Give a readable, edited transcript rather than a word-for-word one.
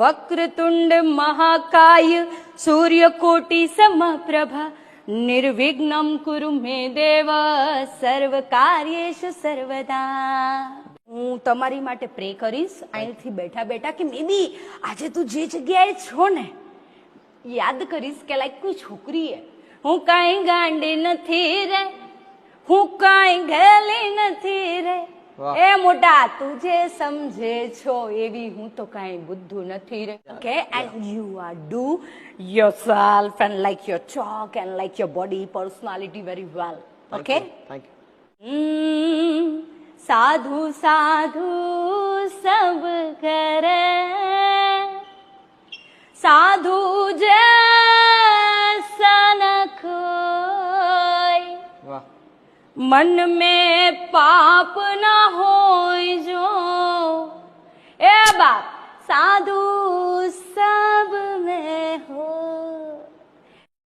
વક્રતુંડ મહાકાય સૂર્યકોટિ સમપ્રભા નિર્વિઘ્નમ કુરુ મે દેવ સર્વ કાર્યેષુ સર્વદા. હું તમારી માટે પ્રે કરીશ અહીંથી બેઠા બેઠા કે મે બી આજે તું જે જગ્યાએ છો ને યાદ કરીશ કે લાઈક કોઈ છોકરી હે, હું કાંઈ ગાંડી નથી રે, હું કાંઈ ઘેલી નથી રે, એ મોટા તું જે સમજે છો એવી હું તો કાંઈ બુદ્ધુ નથી રે. Okay, and you are do yourself and like your talk and like your body personality very well. Okay? Thank you. સાધુ સાધુ સબ કરે, સાધુ જૈસા ન કોઈ, વાહ. मन में पाप न होय जो, ए बाप साधु